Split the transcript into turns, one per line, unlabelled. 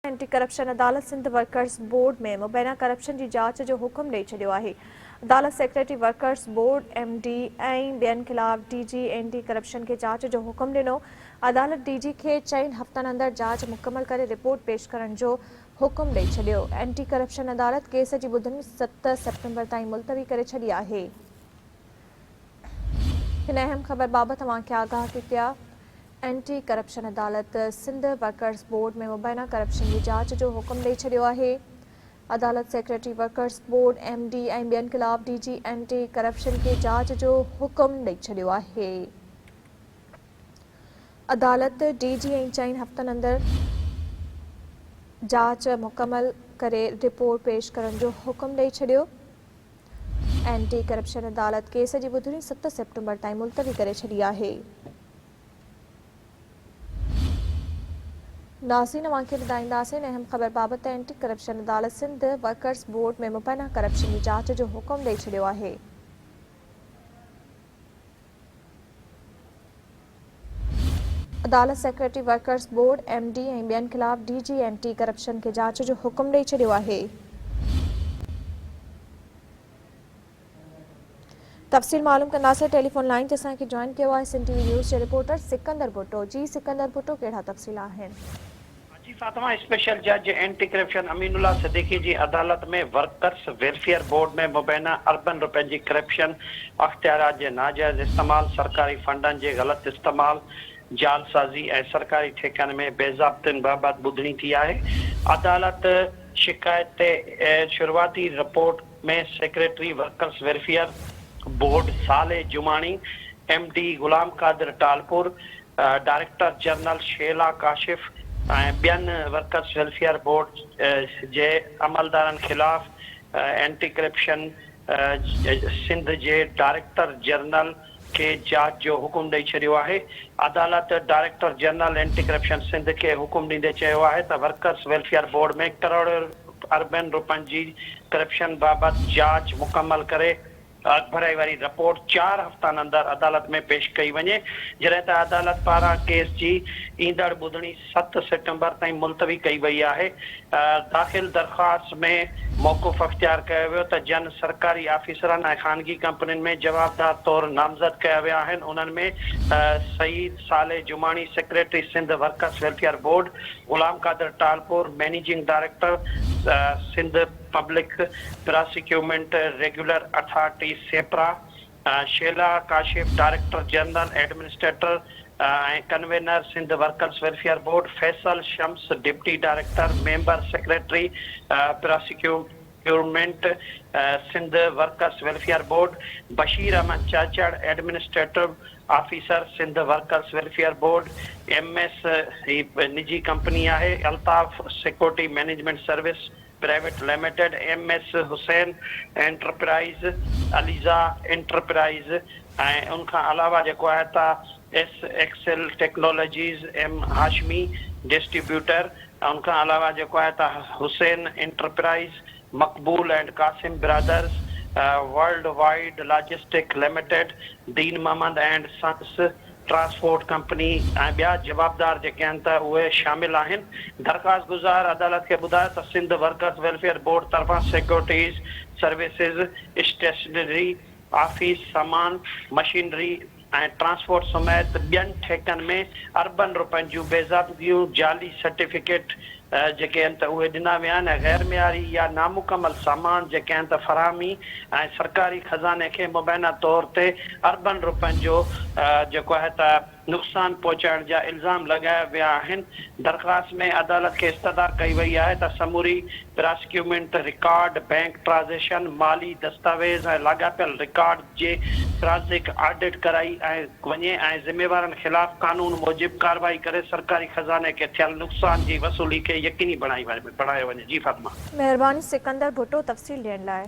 Anti corruption अदालत Sindh workers board में मुबैना corruption की जांच जो हुक्म ॾेई छॾियो आहे। अदालत सेक्रेटरी वर्कर्स बोर्ड MD ऐं ॿियनि ख़िलाफ़ DG एंटी करप्शन के जांच जो हुक्म ॾिनो। अदालत DG खे 4 हफ़्तनि अंदरि जांच मुकमल करे रिपोर्ट पेश करण जो हुक्म ॾेई छॾियो। एंटी करप्शन अदालत केस जी ॿुधणी 7 सेप्टेम्बर ताईं मुलतवी करे छॾी आहे। हिन अहम ख़बर बाबति तव्हांखे आगाह थी कयां। एंटी करप्शन अदालत सिंध वर्कर्स बोर्ड में मुबैना करप्शन की जांच जो हुक्म ॾेई छॾियो आहे। अदालत सेक्रेटरी वर्कर्स बोर्ड MD ऐं ॿियनि ख़िलाफ़ DG एंटी करप्शन के जांच जो हुक्म ॾेई छॾियो आहे। अदालत DG ऐं 4 हफ़्तनि अंदरि जांच मुकमल करे रिपोर्ट पेश करण जो हुक्म ॾेई छॾियो। एंटी करप्शन अदालत केस जी ॿुधणी 7 सेप्टेम्बर ताईं मुलतवी करे छॾी आहे। नाज़रीन अवांखे ॿुधाईंदासीं अहम ख़बर बाबति एंटी करप्शन अदालत सिंध वर्कर्स बोर्ड में मुबैना करप्शन की जांच जो हुक्म ॾेई छॾियो आहे। अदालत सेक्रेटरी वर्कर्स बोर्ड MD ऐं ॿियनि ख़िलाफ़ DG एंटी करप्शन के जांच जो हुक्म ॾेई छॾियो आहे। तफ़सील मालूम कंदासीं। टेलीफोन लाइन ते असांखे जॉइन कयो आहे सिंध TV न्यूज़ जे रिपोर्टर सिकंदर भुट्टो। जी सिकंदर भुट्टो, कहिड़ा तफ़सील आहिनि?
जी फातिमा, स्पेशल जज एंटी करप्शन अमीनुल्लाह सिद्दीकी जी अदालत में वर्कर्स वेलफेयर बोर्ड में मुबैना अरबन रुपयनि जी करप्शन, अख्तियारात जे नाजायज़ इस्तेमाल, सरकारी फंडनि जे ग़लत इस्तेमाल, जालसाज़ी ऐं सरकारी ठेकनि में बेज़ाब्तनि बाबति ॿुधणी थी आहे। अदालत शिकायत ते शुरूआती रिपोर्ट में secretary workers welfare board Saleh Jumani, MD Ghulam Qadir Talpur, director general Shela Kashif ऐं ॿियनि वर्कर्स वेलफेयर बोर्ड जे अमलदारनि ख़िलाफ़ एंटी करप्शन सिंध जे डायरेक्टर जनरल के जांच जो हुकुम ॾेई छॾियो आहे। अदालत director general anti corruption Sindh खे हुकुम ॾींदे चयो आहे त वर्कर्स वेलफेयर बोर्ड में करोड़ अरबन रुपयनि जी करप्शन बाबति जांच मुकमल करे भराई वारी रिपोर्ट 4 हफ़्तनि अंदरि अदालत में पेश कई वञे, जॾहिं त अदालत पारां केस जी ईंदड़ ॿुधणी 7 सेप्टेम्बर ताईं मुलतवी कई वई आहे। दाख़िल दरख़्वास्त में मौक़ुफ़ अख़्तियार कयो वियो त जन सरकारी ऑफिसरनि ऐं ख़ानगी कंपनियुनि में जवाबदार तौरु नामज़द कया विया आहिनि। उन्हनि में Saeed Saleh Jumani secretary Sindh workers welfare board, Ghulam Qadir Talpur managing director Sindh public procurement regular authority Sepra, Shehla Kashif director general administrator ऐं convener Sindh workers welfare board, Faisal Shams deputy director member secretary procurement Sindh workers welfare board, Bashir Ahmed Chachar administrative officer Sindh workers welfare board, MS निजी company आहे Altaf security management service private limited, MS Hussain enterprise, Aliza enterprise ऐं उनखां अलावा जेको आहे त SXL technologies M Hashmi distributor, उनखां अलावा जेको आहे त Hussain enterprise, Maqbool and Qasim brothers, world wide logistic limited, Deen Mohammad and sons transport company ऐं ॿिया जवाबदार जेके आहिनि त उहे शामिल आहिनि। दरख़्वास्त गुज़ार अदालत खे ॿुधायो त सिंध वर्कर्स वेलफेयर बोर्ड तरफ़ां सिक्योरिटीज़ सर्विसिस, स्टेशनरी, ऑफिस सामान, मशीनरी ऐं ट्रांसपोर्ट समेत ॿियनि ठेकनि में अरबन रुपयनि जूं बेज़ाब्तियूं, जाली सर्टिफिकेट जेके आहिनि त उहे ॾिना विया आहिनि। गैर मियारी या नामुकमल सामान जेके आहिनि त फराहमी ऐं सरकारी ख़ज़ाने खे मुबैना तौर ते अरबन रुपयनि जो जेको आहे त नुक़सान पहुचाइण जा इल्ज़ाम लॻाया विया आहिनि। दरख़्वास्त में अदालत खे इस्तदा कई वई आहे त समूरी प्रोसिक्यूमेंट रिकॉर्ड, बैंक ट्रांज़ेक्शन, माली दस्तावेज़ ऐं लाॻापियल रिकॉर्ड जे फॉरेंसिक ऑडिट कराई वञे ऐं ज़िम्मेवारनि ख़िलाफ़ कानून मूजिब कार्रवाई करे सरकारी ख़ज़ाने खे थियल नुक़सान जी वसूली खे यकीनी बणायो वञे। जी फातिमा,
महिरबानी सिकंदर भुट्टो तफ़सील ॾियण लाइ।